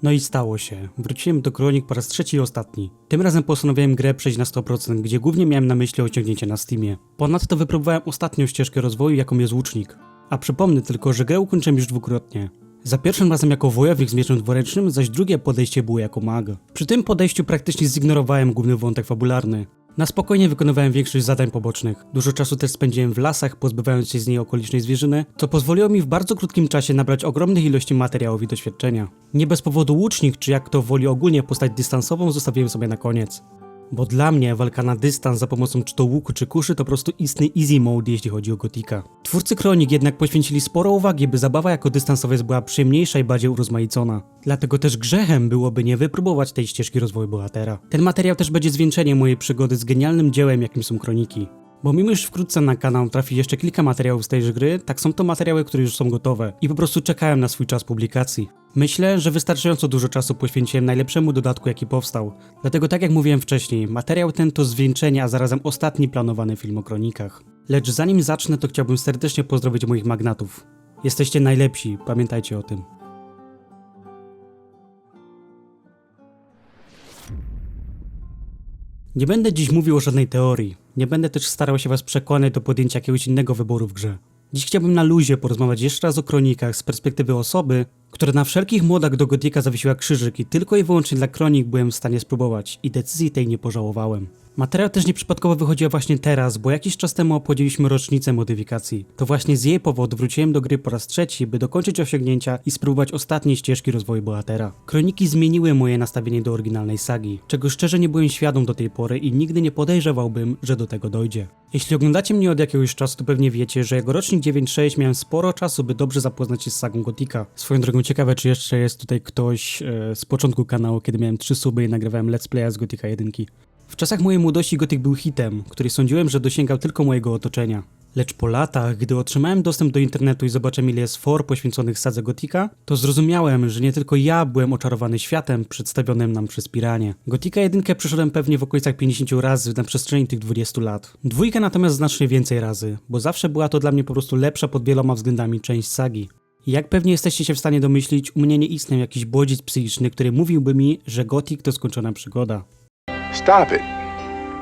No i stało się. Wróciłem do Kronik po raz trzeci i ostatni. Tym razem postanowiłem grę przejść na 100%, gdzie głównie miałem na myśli osiągnięcie na Steamie. Ponadto wypróbowałem ostatnią ścieżkę rozwoju, jaką jest łucznik. A przypomnę tylko, że grę ukończyłem już dwukrotnie. Za pierwszym razem jako wojownik z mieczem dwuręcznym, zaś drugie podejście było jako mag. Przy tym podejściu praktycznie zignorowałem główny wątek fabularny. Na spokojnie wykonywałem większość zadań pobocznych. Dużo czasu też spędziłem w lasach, pozbywając się z niej okolicznej zwierzyny, co pozwoliło mi w bardzo krótkim czasie nabrać ogromnych ilości materiałów i doświadczenia. Nie bez powodu łucznik, czy jak to woli ogólnie postać dystansową, zostawiłem sobie na koniec. Bo dla mnie walka na dystans za pomocą czy to łuku czy kuszy to po prostu istny easy mode, jeśli chodzi o Gotika. Twórcy Kronik jednak poświęcili sporo uwagi, by zabawa jako dystansowiec była przyjemniejsza i bardziej urozmaicona. Dlatego też grzechem byłoby nie wypróbować tej ścieżki rozwoju bohatera. Ten materiał też będzie zwieńczeniem mojej przygody z genialnym dziełem, jakim są Kroniki. Bo mimo iż wkrótce na kanał trafi jeszcze kilka materiałów z tejże gry, tak są to materiały, które już są gotowe i po prostu czekają na swój czas publikacji. Myślę, że wystarczająco dużo czasu poświęciłem najlepszemu dodatku, jaki powstał. Dlatego tak jak mówiłem wcześniej, materiał ten to zwieńczenie, a zarazem ostatni planowany film o Kronikach. Lecz zanim zacznę, to chciałbym serdecznie pozdrowić moich magnatów. Jesteście najlepsi, pamiętajcie o tym. Nie będę dziś mówił o żadnej teorii, nie będę też starał się was przekonać do podjęcia jakiegoś innego wyboru w grze. Dziś chciałbym na luzie porozmawiać jeszcze raz o Kronikach z perspektywy osoby, która na wszelkich modach do Gotika zawiesiła krzyżyk i tylko i wyłącznie dla Kronik byłem w stanie spróbować i decyzji tej nie pożałowałem. Materiał też nieprzypadkowo wychodzi właśnie teraz, bo jakiś czas temu obchodziliśmy rocznicę modyfikacji. To właśnie z jej powodu wróciłem do gry po raz trzeci, by dokończyć osiągnięcia i spróbować ostatniej ścieżki rozwoju bohatera. Kroniki zmieniły moje nastawienie do oryginalnej sagi, czego szczerze nie byłem świadom do tej pory i nigdy nie podejrzewałbym, że do tego dojdzie. Jeśli oglądacie mnie od jakiegoś czasu, to pewnie wiecie, że jako rocznik 9.6 miałem sporo czasu, by dobrze zapoznać się z sagą Gotika. Swoją drogą ciekawe, czy jeszcze jest tutaj ktoś z początku kanału, kiedy miałem 3 suby i nagrywałem let's playa z Gotika 1. W czasach mojej młodości Gotik był hitem, który sądziłem, że dosięgał tylko mojego otoczenia. Lecz po latach, gdy otrzymałem dostęp do internetu i zobaczyłem, ile jest for poświęconych sadze Gotika, to zrozumiałem, że nie tylko ja byłem oczarowany światem przedstawionym nam przez Piranie. Gotika 1 przeszedłem pewnie w okolicach 50 razy na przestrzeni tych 20 lat. Dwójkę natomiast znacznie więcej razy, bo zawsze była to dla mnie po prostu lepsza pod wieloma względami część sagi. Jak pewnie jesteście się w stanie domyślić, u mnie nie istniał jakiś bodziec psychiczny, który mówiłby mi, że Gotik to skończona przygoda. Stop it.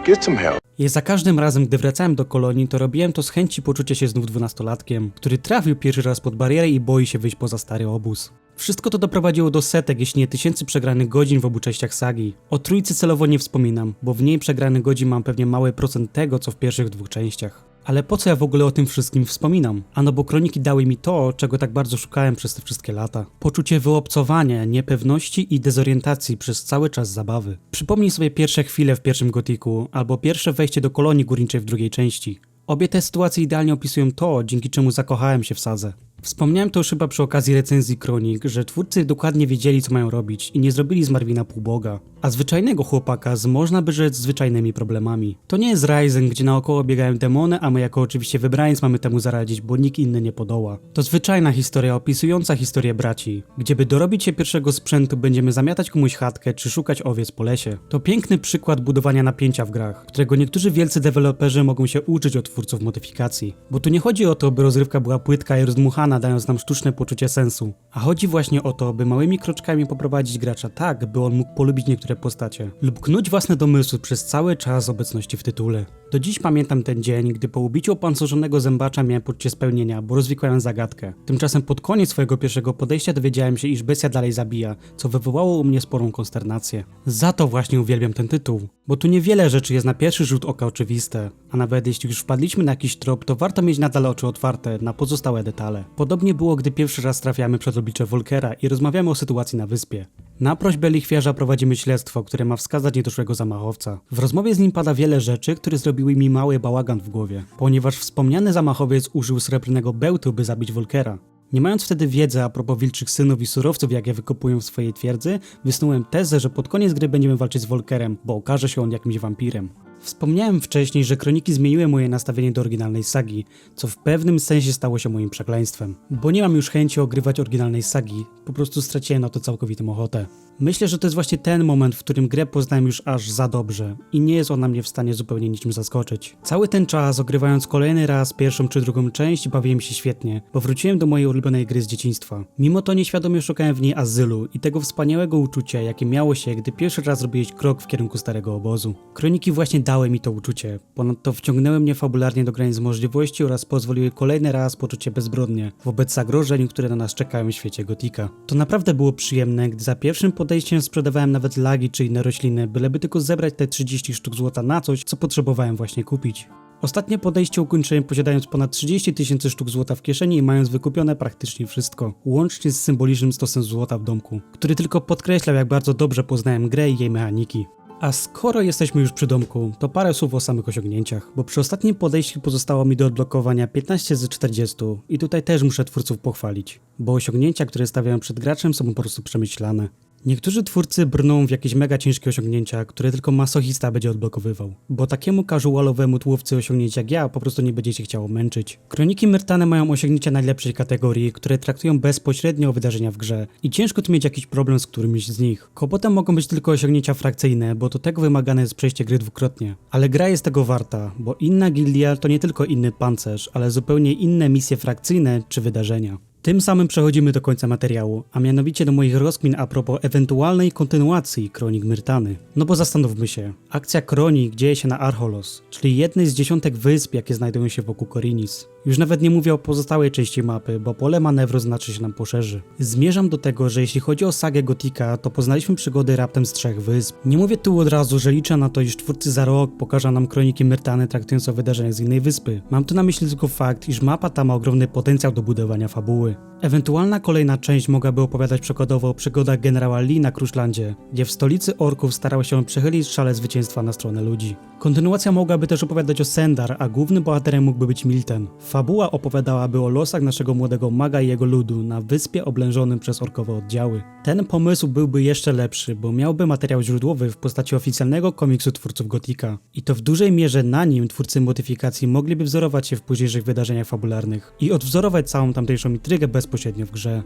Get some help. I za każdym razem, gdy wracałem do kolonii, to robiłem to z chęci poczucia się znów 12-latkiem, który trafił pierwszy raz pod barierę i boi się wyjść poza stary obóz. Wszystko to doprowadziło do setek, jeśli nie tysięcy przegranych godzin w obu częściach sagi. O trójcy celowo nie wspominam, bo w niej przegranych godzin mam pewnie mały procent tego, co w pierwszych 2 częściach. Ale po co ja w ogóle o tym wszystkim wspominam? Ano bo Kroniki dały mi to, czego tak bardzo szukałem przez te wszystkie lata. Poczucie wyobcowania, niepewności i dezorientacji przez cały czas zabawy. Przypomnij sobie pierwsze chwile w pierwszym Gotiku, albo pierwsze wejście do kolonii górniczej w drugiej części. Obie te sytuacje idealnie opisują to, dzięki czemu zakochałem się w sadze. Wspomniałem to już chyba przy okazji recenzji Kronik, że twórcy dokładnie wiedzieli, co mają robić i nie zrobili z Marvina półboga, a zwyczajnego chłopaka z można by rzec zwyczajnymi problemami. To nie jest Ryzen, gdzie naokoło biegają demony, a my jako oczywiście wybraniec mamy temu zaradzić, bo nikt inny nie podoła. To zwyczajna historia opisująca historię braci, gdzie by dorobić się pierwszego sprzętu będziemy zamiatać komuś chatkę czy szukać owiec po lesie. To piękny przykład budowania napięcia w grach, którego niektórzy wielcy deweloperzy mogą się uczyć od twórców modyfikacji. Bo tu nie chodzi o to, by rozrywka była płytka i rozdmuchana, dając nam sztuczne poczucie sensu. A chodzi właśnie o to, by małymi kroczkami poprowadzić gracza tak, by on mógł polubić niektóre postacie lub knuć własne domysły przez cały czas obecności w tytule. Do dziś pamiętam ten dzień, gdy po ubiciu opancerzonego zębacza miałem poczucie spełnienia, bo rozwikłałem zagadkę. Tymczasem pod koniec swojego pierwszego podejścia dowiedziałem się, iż bestia dalej zabija, co wywołało u mnie sporą konsternację. Za to właśnie uwielbiam ten tytuł, bo tu niewiele rzeczy jest na pierwszy rzut oka oczywiste, a nawet jeśli już wpadliśmy na jakiś trop, to warto mieć nadal oczy otwarte na pozostałe detale. Podobnie było, gdy pierwszy raz trafiamy przed oblicze Volkera i rozmawiamy o sytuacji na wyspie. Na prośbę lichwiarza prowadzimy śledztwo, które ma wskazać niedoszłego zamachowca. W rozmowie z nim pada wiele rzeczy, które zrobiły mi mały bałagan w głowie, ponieważ wspomniany zamachowiec użył srebrnego bełtu, by zabić Volkera. Nie mając wtedy wiedzy a propos wilczych synów i surowców, jak je wykopują w swojej twierdzy, wysnułem tezę, że pod koniec gry będziemy walczyć z Volkerem, bo okaże się on jakimś wampirem. Wspomniałem wcześniej, że kroniki zmieniły moje nastawienie do oryginalnej sagi, co w pewnym sensie stało się moim przekleństwem. Bo nie mam już chęci ogrywać oryginalnej sagi, po prostu straciłem na to całkowitą ochotę. Myślę, że to jest właśnie ten moment, w którym grę poznałem już aż za dobrze i nie jest ona mnie w stanie zupełnie niczym zaskoczyć. Cały ten czas, ogrywając kolejny raz pierwszą czy drugą część, bawiłem się świetnie, bo wróciłem do mojej ulubionej gry z dzieciństwa. Mimo to nieświadomie szukałem w niej azylu i tego wspaniałego uczucia, jakie miało się, gdy pierwszy raz zrobiłeś krok w kierunku starego obozu. Kroniki właśnie dały mi to uczucie, ponadto wciągnęły mnie fabularnie do granic możliwości oraz pozwoliły kolejny raz poczuć się bezbrodnie wobec zagrożeń, które na nas czekają w świecie Gotika. To naprawdę było przyjemne, gdy za pierwszym podejściem sprzedawałem nawet lagi czy inne rośliny, byleby tylko zebrać te 30 sztuk złota na coś, co potrzebowałem właśnie kupić. Ostatnie podejście ukończyłem posiadając ponad 30 000 sztuk złota w kieszeni i mając wykupione praktycznie wszystko, łącznie z symbolicznym stosem złota w domku, który tylko podkreślał, jak bardzo dobrze poznałem grę i jej mechaniki. A skoro jesteśmy już przy domku, to parę słów o samych osiągnięciach, bo przy ostatnim podejściu pozostało mi do odblokowania 15 z 40 i tutaj też muszę twórców pochwalić, bo osiągnięcia, które stawiają przed graczem, są po prostu przemyślane. Niektórzy twórcy brną w jakieś mega ciężkie osiągnięcia, które tylko masochista będzie odblokowywał, bo takiemu casualowemu tłowcy osiągnięć jak ja po prostu nie będzie się chciało męczyć. Kroniki Myrtany mają osiągnięcia najlepszej kategorii, które traktują bezpośrednio o wydarzenia w grze i ciężko tu mieć jakiś problem z którymś z nich. Kłopotem mogą być tylko osiągnięcia frakcyjne, bo do tego wymagane jest przejście gry dwukrotnie. Ale gra jest tego warta, bo inna gildia to nie tylko inny pancerz, ale zupełnie inne misje frakcyjne czy wydarzenia. Tym samym przechodzimy do końca materiału, a mianowicie do moich rozkmin a propos ewentualnej kontynuacji Kronik Myrtany. No bo zastanówmy się, akcja Kronik dzieje się na Archolos, czyli jednej z dziesiątek wysp, jakie znajdują się wokół Korinis. Już nawet nie mówię o pozostałej części mapy, bo pole manewru znacznie się nam poszerzy. Zmierzam do tego, że jeśli chodzi o sagę Gotika, to poznaliśmy przygody raptem z 3 wysp. Nie mówię tu od razu, że liczę na to, iż twórcy za rok pokażą nam Kroniki Myrtany traktując o wydarzeniach z innej wyspy. Mam tu na myśli tylko fakt, iż mapa ta ma ogromny potencjał do budowania fabuły. Ewentualna kolejna część mogłaby opowiadać przykładowo o przygodach generała Lee na Kruszlandzie, gdzie w stolicy orków starał się przechylić szale zwycięstwa na stronę ludzi. Kontynuacja mogłaby też opowiadać o Sendar, a głównym bohaterem mógłby być Milten. Fabuła opowiadałaby o losach naszego młodego maga i jego ludu na wyspie oblężonym przez orkowe oddziały. Ten pomysł byłby jeszcze lepszy, bo miałby materiał źródłowy w postaci oficjalnego komiksu twórców Gotika. I to w dużej mierze na nim twórcy modyfikacji mogliby wzorować się w późniejszych wydarzeniach fabularnych i odwzorować całą tamtejszą intrygę bezpośrednio w grze.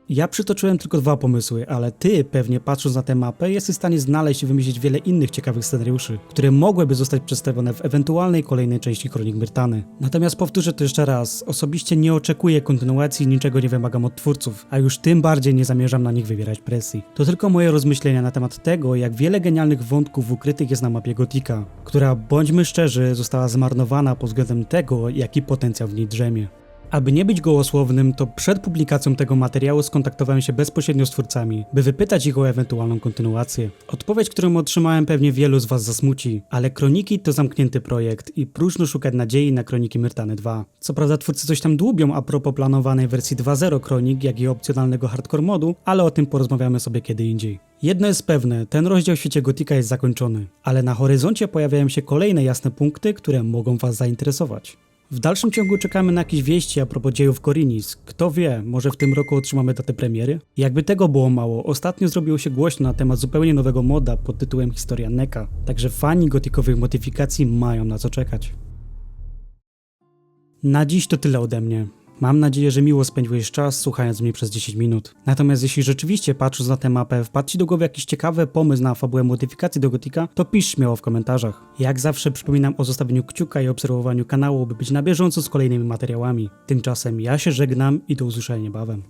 Ja przytoczyłem tylko 2 pomysły, ale ty pewnie patrząc na tę mapę jesteś w stanie znaleźć i wymyślić wiele innych ciekawych scenariuszy, które mogłyby zostać przedstawione w ewentualnej kolejnej części Kronik Myrtany. Natomiast powtórzę to jeszcze raz, osobiście nie oczekuję kontynuacji i niczego nie wymagam od twórców, a już tym bardziej nie zamierzam na nich wywierać presji. To tylko moje rozmyślenia na temat tego, jak wiele genialnych wątków ukrytych jest na mapie Gotika, która, bądźmy szczerzy, została zmarnowana pod względem tego, jaki potencjał w niej drzemie. Aby nie być gołosłownym, to przed publikacją tego materiału skontaktowałem się bezpośrednio z twórcami, by wypytać ich o ewentualną kontynuację. Odpowiedź, którą otrzymałem, pewnie wielu z was zasmuci, ale Kroniki to zamknięty projekt i próżno szukać nadziei na Kroniki Myrtany 2. Co prawda twórcy coś tam dłubią a propos planowanej wersji 2.0 Kronik, jak i opcjonalnego hardcore modu, ale o tym porozmawiamy sobie kiedy indziej. Jedno jest pewne, ten rozdział w świecie Gotika jest zakończony, ale na horyzoncie pojawiają się kolejne jasne punkty, które mogą was zainteresować. W dalszym ciągu czekamy na jakieś wieści a propos dziejów Korinis. Kto wie, może w tym roku otrzymamy datę premiery? Jakby tego było mało, ostatnio zrobiło się głośno na temat zupełnie nowego moda pod tytułem Historia Neka, także fani gotikowych modyfikacji mają na co czekać. Na dziś to tyle ode mnie. Mam nadzieję, że miło spędziłeś czas słuchając mnie przez 10 minut. Natomiast jeśli rzeczywiście patrząc na tę mapę wpadł ci do głowy jakiś ciekawy pomysł na fabułę modyfikacji do Gotika, to pisz śmiało w komentarzach. Jak zawsze przypominam o zostawieniu kciuka i obserwowaniu kanału, by być na bieżąco z kolejnymi materiałami. Tymczasem ja się żegnam i do usłyszenia niebawem.